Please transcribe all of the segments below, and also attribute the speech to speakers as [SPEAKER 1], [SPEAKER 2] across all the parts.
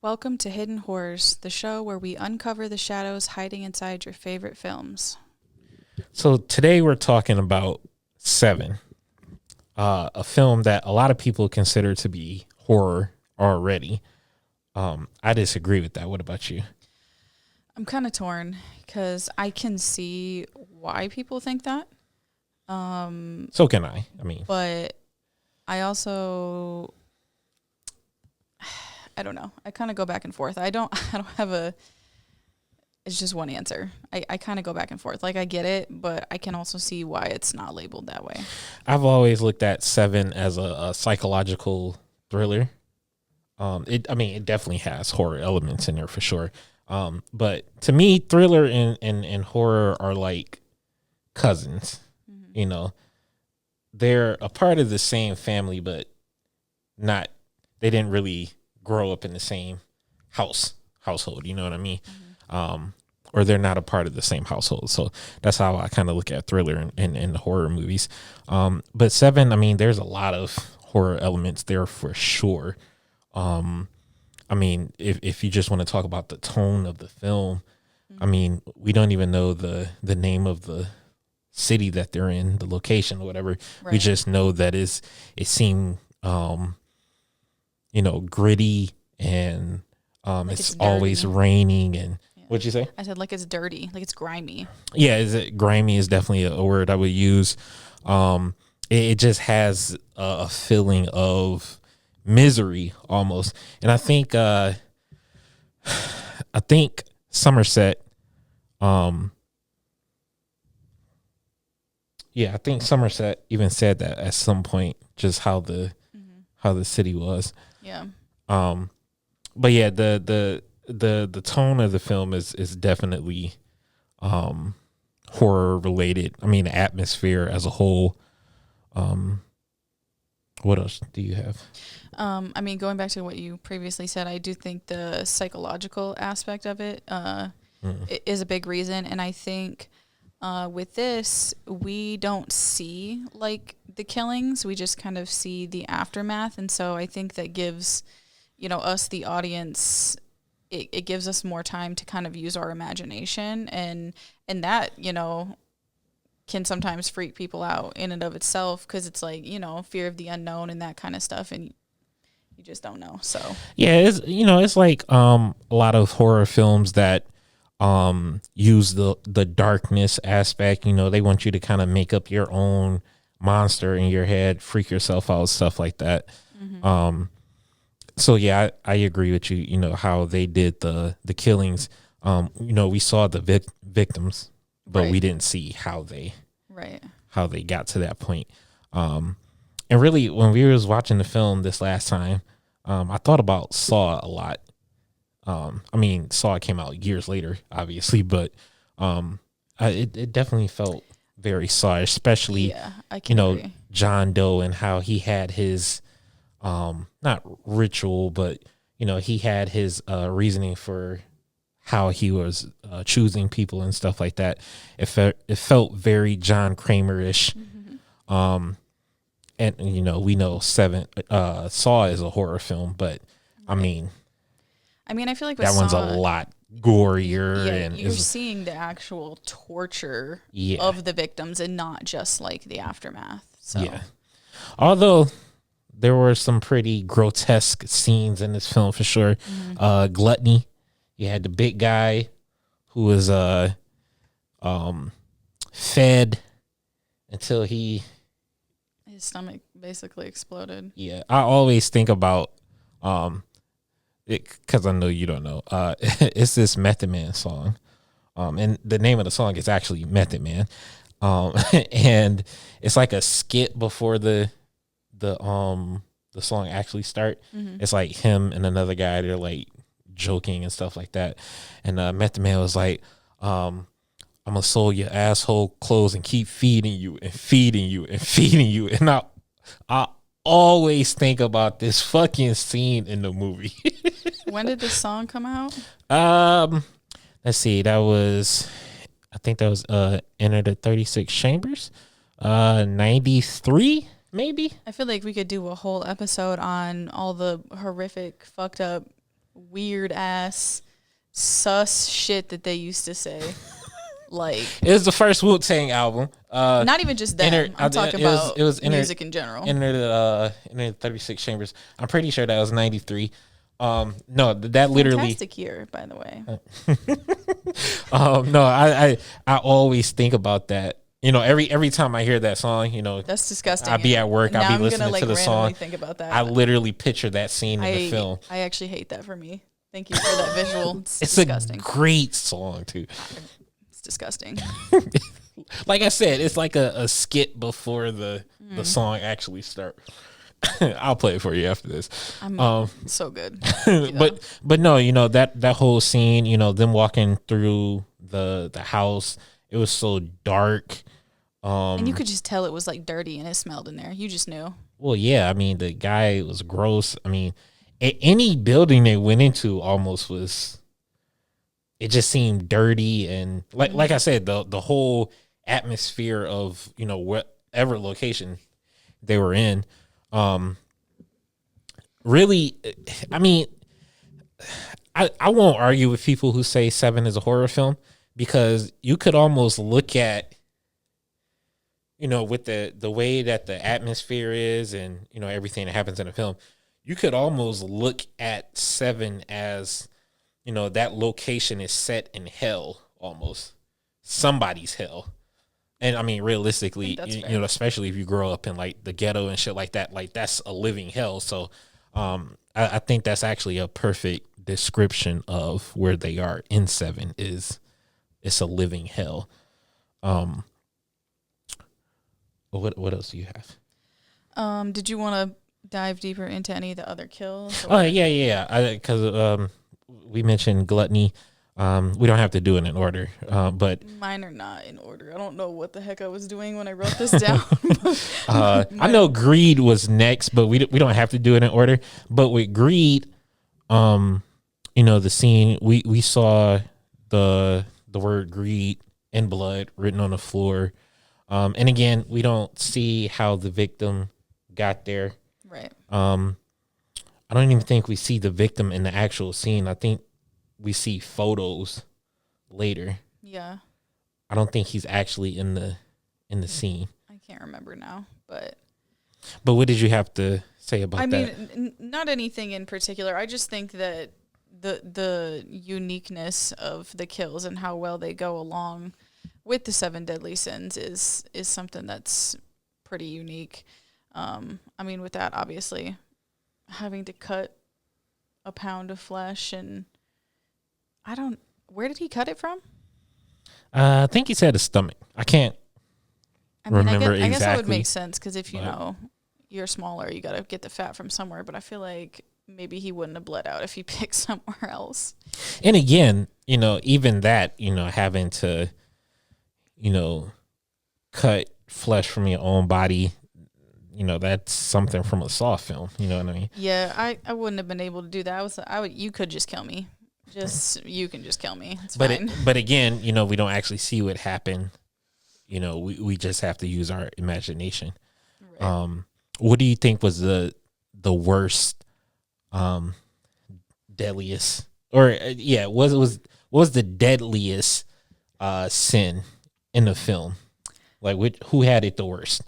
[SPEAKER 1] Welcome to Hidden Horrors, the show where we uncover the shadows hiding inside your favorite films.
[SPEAKER 2] So today we're talking about Seven, a film that a lot of people consider to be horror already. I disagree with that. What about you?
[SPEAKER 1] I'm kind of torn because I can see why people think that.
[SPEAKER 2] So can I. I mean,
[SPEAKER 1] But I also, I don't know. I kind of go back and forth. I don't have it's just one answer. I kind of go back and forth. Like I get it, but I can also see why it's not labeled that way.
[SPEAKER 2] I've always looked at Seven as a psychological thriller. It definitely has horror elements in there for sure. But to me, thriller and horror are like cousins.
[SPEAKER 1] Mm-hmm.
[SPEAKER 2] You know, they're a part of the same family, but not. They didn't really grow up in the same household. You know what I mean?
[SPEAKER 1] Mm-hmm.
[SPEAKER 2] Or they're not a part of the same household. So that's how I kind of look at thriller and the horror movies. But Seven, I mean, there's a lot of horror elements there for sure. I mean, if you just want to talk about the tone of the film, I mean, we don't even know the name of the city that they're in, the location or whatever.
[SPEAKER 1] Right.
[SPEAKER 2] We just know that it seemed, gritty and
[SPEAKER 1] Like
[SPEAKER 2] it's
[SPEAKER 1] it's
[SPEAKER 2] always
[SPEAKER 1] dirty.
[SPEAKER 2] raining. And
[SPEAKER 1] Yeah.
[SPEAKER 2] what'd you say?
[SPEAKER 1] I said like it's dirty, like it's grimy.
[SPEAKER 2] Yeah, is it grimy is definitely a word I would use. It just has a feeling of misery almost, and I think Somerset, I think Somerset even said that at some point, just how the city was.
[SPEAKER 1] Yeah.
[SPEAKER 2] But yeah, the tone of the film is definitely horror related. I mean, the atmosphere as a whole. What else do you have?
[SPEAKER 1] I mean, going back to what you previously said, I do think the psychological aspect of it is a big reason. And I think with this, we don't see like the killings. We just kind of see the aftermath. And so I think that gives, us, the audience, it gives us more time to kind of use our imagination. And that, can sometimes freak people out in and of itself because it's like, fear of the unknown and that kind of stuff. And you just don't know. So
[SPEAKER 2] Yeah, it's like a lot of horror films that use the darkness aspect. They want you to kind of make up your own monster in your head, freak yourself out, stuff like that.
[SPEAKER 1] mm-hmm.
[SPEAKER 2] So yeah, I agree with you. How they did the killings. We saw the victims, but we
[SPEAKER 1] Right.
[SPEAKER 2] didn't see how they
[SPEAKER 1] Right.
[SPEAKER 2] got to that point. And really, when we was watching the film this last time, I thought about Saw a lot. I mean, Saw came out years later, obviously, but it definitely felt very Saw, especially
[SPEAKER 1] Yeah, I can agree.
[SPEAKER 2] John Doe and how he had his not ritual, but he had his reasoning for how he was choosing people and stuff like that. It felt very John Kramer-ish.
[SPEAKER 1] Mm-hmm.
[SPEAKER 2] And we know Saw is a horror film, but I
[SPEAKER 1] Right.
[SPEAKER 2] mean
[SPEAKER 1] I feel like with
[SPEAKER 2] that one's a
[SPEAKER 1] Saw,
[SPEAKER 2] lot gorier
[SPEAKER 1] yeah,
[SPEAKER 2] and
[SPEAKER 1] you're
[SPEAKER 2] is
[SPEAKER 1] seeing the actual torture
[SPEAKER 2] yeah
[SPEAKER 1] of the victims and not just like the aftermath. So
[SPEAKER 2] yeah. Although there were some pretty grotesque scenes in this film for sure.
[SPEAKER 1] mm-hmm.
[SPEAKER 2] Gluttony. You had the big guy who was fed until
[SPEAKER 1] his stomach basically exploded.
[SPEAKER 2] yeah. I always think about it because I know you don't know. It's this Method Man song, and the name of the song is actually Method Man, and it's like a skit before the song actually start.
[SPEAKER 1] Mm-hmm.
[SPEAKER 2] It's like him and another guy. They're like joking and stuff like that, and Method Man was like, I'm gonna sew your asshole clothes and keep feeding you and feeding you and feeding you, and I always think about this fucking scene in the movie.
[SPEAKER 1] When did this song come out?
[SPEAKER 2] Let's see. I think that was Enter the 36 Chambers. 93 maybe.
[SPEAKER 1] I feel like we could do a whole episode on all the horrific, fucked up weird ass sus shit that they used to say. Like,
[SPEAKER 2] it was the first Wu-Tang album.
[SPEAKER 1] Not even just them. I'm talking about music in general.
[SPEAKER 2] Enter the 36 Chambers. I'm pretty sure that was 93. No, that literally.
[SPEAKER 1] Fantastic year, by the way.
[SPEAKER 2] No, I always think about that. Every time I hear that song,
[SPEAKER 1] That's disgusting.
[SPEAKER 2] I'll be at work. I'll be listening to the song.
[SPEAKER 1] Think about that.
[SPEAKER 2] I literally picture that scene in the film.
[SPEAKER 1] I actually hate that for me. Thank you for that visual. It's
[SPEAKER 2] disgusting. A great song too.
[SPEAKER 1] It's disgusting.
[SPEAKER 2] Like I said, it's like a skit before the song actually starts. I'll play it for you after this.
[SPEAKER 1] So good.
[SPEAKER 2] But no, that whole scene, them walking through the house, it was so dark.
[SPEAKER 1] And you could just tell it was like dirty and it smelled in there. You just knew.
[SPEAKER 2] Well, yeah, I mean, the guy was gross. I mean, any building they went into almost was, it just seemed dirty. And like I said, the whole atmosphere of, whatever location they were in, really, I mean, I won't argue with people who say Seven is a horror film, because you could almost look at, with the way that the atmosphere is and, everything that happens in the film, you could almost look at Seven as, that location is set in hell, almost somebody's hell. And I mean, realistically, especially if you grow up in like the ghetto and shit like that, like that's a living hell. So, I think that's actually a perfect description of where they are in Seven. It's a living hell. What else do you have?
[SPEAKER 1] Did you want to dive deeper into any of the other kills?
[SPEAKER 2] Oh yeah. Because we mentioned gluttony. We don't have to do it in order, but
[SPEAKER 1] mine are not in order. I don't know what the heck I was doing when I wrote this down.
[SPEAKER 2] I know greed was next, but we don't have to do it in order. But with greed, the scene we saw the word greed in blood written on the floor, and again, we don't see how the victim got there.
[SPEAKER 1] Right.
[SPEAKER 2] I don't even think we see the victim in the actual scene. I think we see photos later.
[SPEAKER 1] Yeah.
[SPEAKER 2] I don't think he's actually in the scene.
[SPEAKER 1] I can't remember now, but
[SPEAKER 2] what did you have to say about that?
[SPEAKER 1] I mean, not anything in particular. I just think that the uniqueness of the kills and how well they go along with the 7 deadly sins is something that's pretty unique. I mean, with that, obviously, having to cut a pound of flesh, and where did he cut it from?
[SPEAKER 2] I think he said his stomach. I can't remember exactly. I guess that would
[SPEAKER 1] make sense, because if you're smaller, you got to get the fat from somewhere. But I feel like maybe he wouldn't have bled out if he picked somewhere else.
[SPEAKER 2] And again, even that, having to, cut flesh from your own body, that's something from a Saw film. You know what I mean?
[SPEAKER 1] Yeah, I wouldn't have been able to do that. You could just kill me. You can just kill me. It's fine.
[SPEAKER 2] But again, we don't actually see what happened. We just have to use our imagination. Right. What do you think was the worst, deadliest, or what was the deadliest sin in the film? Like, who had it the worst?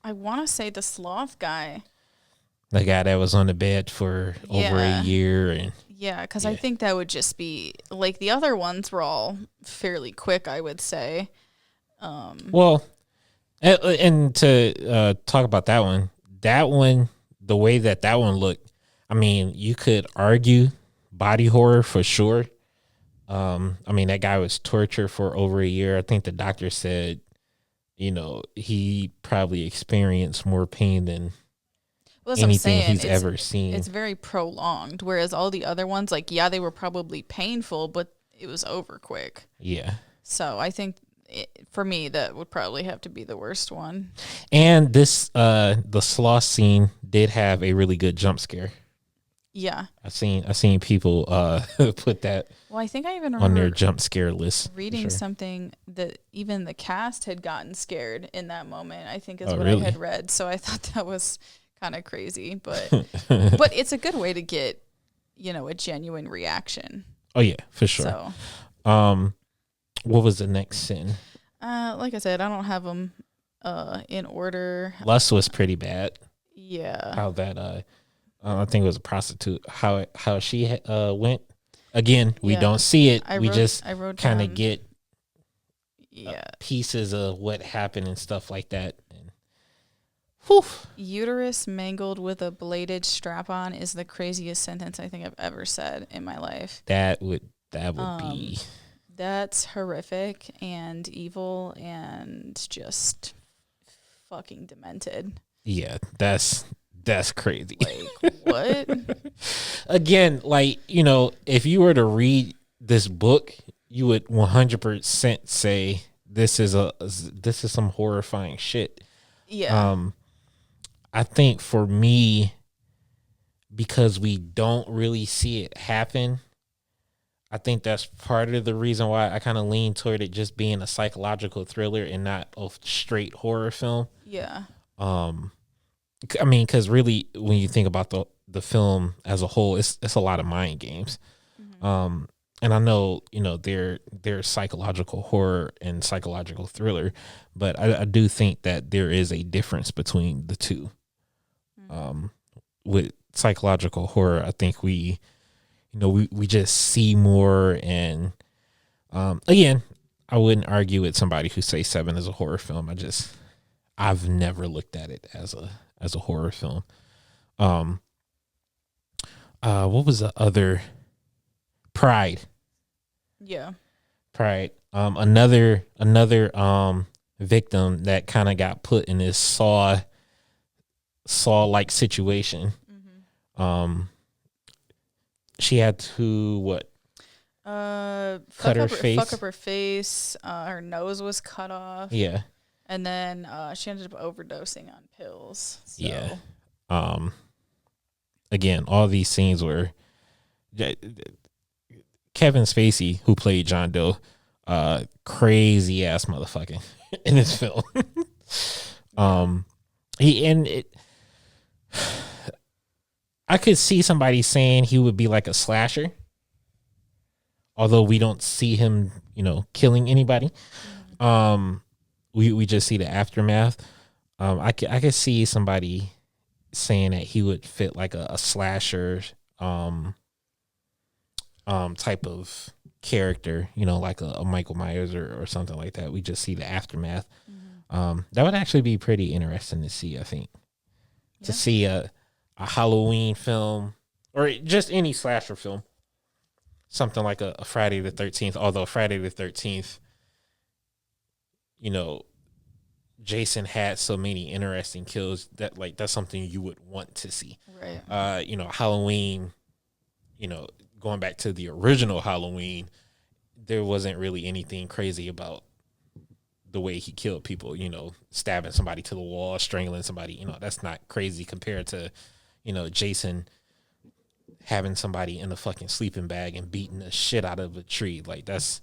[SPEAKER 1] I want to say the sloth guy.
[SPEAKER 2] The guy that was on the bed for over a year. And
[SPEAKER 1] yeah, because I think that would just be, like, the other ones were all fairly quick, I would say.
[SPEAKER 2] Well, and to talk about that one, the way that one looked, I mean, you could argue body horror for sure. I mean, that guy was tortured for over a year. I think the doctor said, he probably experienced more pain than anything he's ever seen.
[SPEAKER 1] It's very prolonged, whereas all the other ones, like, they were probably painful, but it was over quick.
[SPEAKER 2] Yeah.
[SPEAKER 1] So I think for me, that would probably have to be the worst one.
[SPEAKER 2] And this, the sloth scene did have a really good jump scare.
[SPEAKER 1] Yeah.
[SPEAKER 2] I've seen people put that.
[SPEAKER 1] Well, I think I even remember
[SPEAKER 2] on their jump scare list.
[SPEAKER 1] Reading something that even the cast had gotten scared in that moment, I think is what
[SPEAKER 2] really?
[SPEAKER 1] I had read. So I thought that was kind of crazy, but but it's a good way to get, a genuine reaction.
[SPEAKER 2] Oh yeah, for sure.
[SPEAKER 1] So,
[SPEAKER 2] what was the next sin?
[SPEAKER 1] like I said, I don't have them in order.
[SPEAKER 2] Lust was pretty bad.
[SPEAKER 1] Yeah.
[SPEAKER 2] How that I think it was a prostitute. How she went. Again, we don't see it. We just kind of get pieces of what happened and stuff like that. And, whew.
[SPEAKER 1] Uterus mangled with a bladed strap-on is the craziest sentence I think I've ever said in my life.
[SPEAKER 2] That would be.
[SPEAKER 1] That's horrific and evil and just fucking demented.
[SPEAKER 2] Yeah, that's crazy.
[SPEAKER 1] Like, what?
[SPEAKER 2] Again, like, if you were to read this book, you would 100% say this is some horrifying shit.
[SPEAKER 1] Yeah.
[SPEAKER 2] I think for me, because we don't really see it happen, I think that's part of the reason why I kind of lean toward it just being a psychological thriller and not a straight horror film.
[SPEAKER 1] Yeah.
[SPEAKER 2] I mean, because really, when you think about the film as a whole, it's a lot of mind games. Mm-hmm. And I know, there's psychological horror and psychological thriller, but I do think that there is a difference between the two. Mm-hmm. With psychological horror, I think we just see more. And again, I wouldn't argue with somebody who say Seven is a horror film. I've never looked at it as a horror film. What was the other? Pride.
[SPEAKER 1] Yeah.
[SPEAKER 2] Pride. Another victim that kind of got put in this Saw like situation. Mm-hmm. She had to cut her face.
[SPEAKER 1] Fuck up her face. Her nose was cut off.
[SPEAKER 2] Yeah.
[SPEAKER 1] And then she ended up overdosing on pills. So.
[SPEAKER 2] Yeah. Again, all these scenes were Kevin Spacey, who played John Doe, crazy ass motherfucker in this film. I could see somebody saying he would be like a slasher, although we don't see him, killing anybody. We just see the aftermath. I could see somebody saying that he would fit like a slasher type of character, like a Michael Myers or something like that. We just see the aftermath. Mm-hmm. That would actually be pretty interesting to see, I think. Yeah. To see a Halloween film or just any slasher film. Something like a Friday the 13th, although Friday the 13th, Jason had so many interesting kills that that's something you would want to see.
[SPEAKER 1] Right.
[SPEAKER 2] Halloween, going back to the original Halloween, there wasn't really anything crazy about the way he killed people, stabbing somebody to the wall, strangling somebody, that's not crazy compared to, Jason having somebody in a fucking sleeping bag and beating the shit out of a tree. Like, that's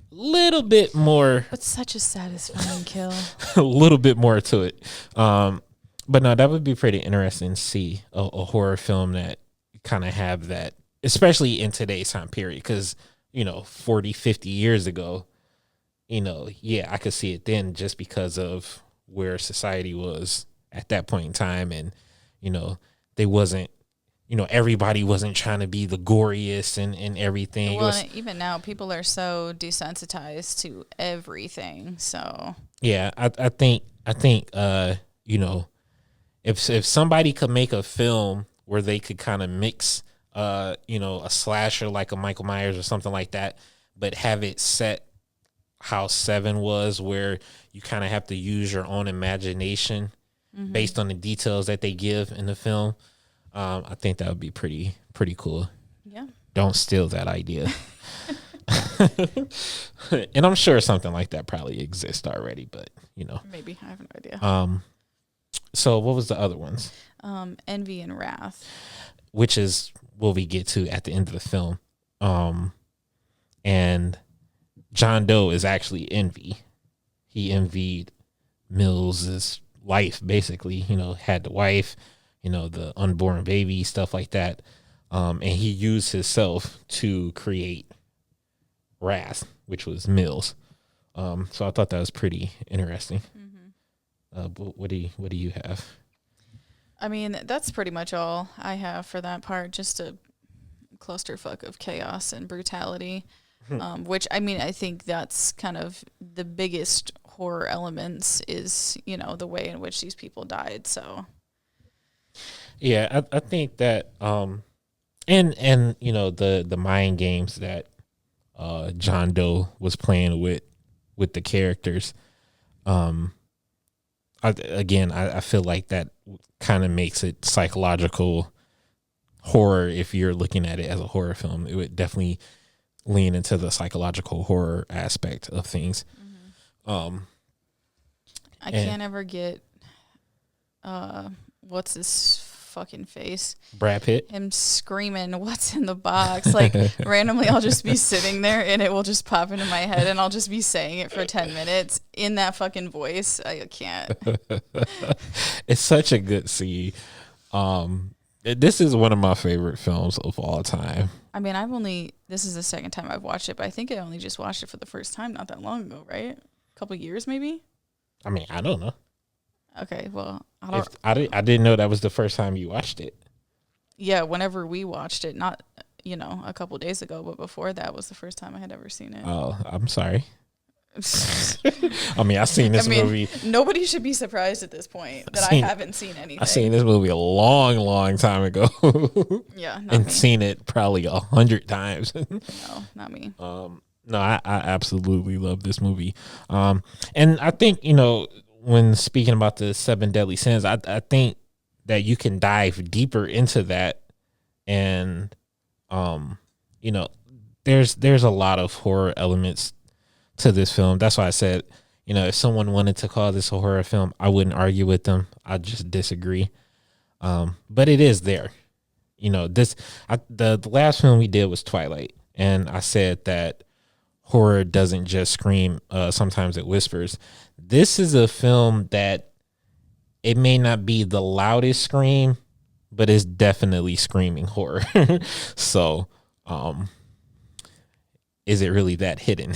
[SPEAKER 2] a little bit more.
[SPEAKER 1] But such a satisfying kill.
[SPEAKER 2] A little bit more to it. But no, that would be pretty interesting to see a horror film that kind of have that, especially in today's time period. Because, 40, 50 years ago, I could see it then just because of where society was at that point in time. And, they wasn't, everybody wasn't trying to be the goriest and everything.
[SPEAKER 1] Well, even now, people are so desensitized to everything. So
[SPEAKER 2] yeah, I think if somebody could make a film where they could kind of mix, a slasher like a Michael Myers or something like that, but have it set how Seven was, where you kind of have to use your own imagination based on the details that they give in the film. I think that would be pretty cool.
[SPEAKER 1] Yeah. Don't
[SPEAKER 2] steal that idea. And I'm sure something like that probably exists already, but
[SPEAKER 1] maybe, I have no idea.
[SPEAKER 2] So what was the other ones?
[SPEAKER 1] Envy and Wrath,
[SPEAKER 2] which is what we get to at the end of the film. And John Doe is actually envy. He envied Mills's life, basically, had the wife, the unborn baby, stuff like that. and he used himself to create Wrath, which was Mills. So I thought that was pretty interesting. But what do you have?
[SPEAKER 1] I mean, that's pretty much all I have for that part. Just a clusterfuck of chaos and brutality, which, I mean, I think that's kind of the biggest horror elements is, you know, the way in which these people died. So
[SPEAKER 2] Yeah, I think that and you know the mind games that John Doe was playing with the characters. I feel like that kind of makes it psychological horror. If you're looking at it as a horror film, it would definitely lean into the psychological horror aspect of things.
[SPEAKER 1] I can't ever get what's his fucking face?
[SPEAKER 2] Brad Pitt.
[SPEAKER 1] Him screaming, "What's in the box?" Like randomly, I'll just be sitting there and it will just pop into my head, and I'll just be saying it for 10 minutes in that fucking voice. I can't.
[SPEAKER 2] It's such a good scene. This is one of my favorite films of all time.
[SPEAKER 1] I mean, this is the second time I've watched it, but I think I only just watched it for the first time not that long ago, right? A couple years maybe.
[SPEAKER 2] I mean, I don't know.
[SPEAKER 1] Okay, well,
[SPEAKER 2] I didn't know that was the first time you watched it.
[SPEAKER 1] Yeah, whenever we watched it, not, you know, a couple days ago, but before that was the first time I had ever seen it.
[SPEAKER 2] Oh, I'm sorry. I mean, I've seen this movie.
[SPEAKER 1] Nobody should be surprised at this point that I haven't seen anything.
[SPEAKER 2] I've seen this movie a long time ago.
[SPEAKER 1] Yeah,
[SPEAKER 2] and seen it probably 100 times.
[SPEAKER 1] No, not me.
[SPEAKER 2] No, I absolutely love this movie. And I think, you know, when speaking about the 7 deadly sins, I think that you can dive deeper into that, and you know, there's a lot of horror elements to this film. That's why I said, you know, if someone wanted to call this a horror film, I wouldn't argue with them. I just disagree. But it is there. You know, the last film we did was Twilight, and I said that horror doesn't just scream. Sometimes it whispers. This is a film that it may not be the loudest scream, but it's definitely screaming horror. So, is it really that hidden?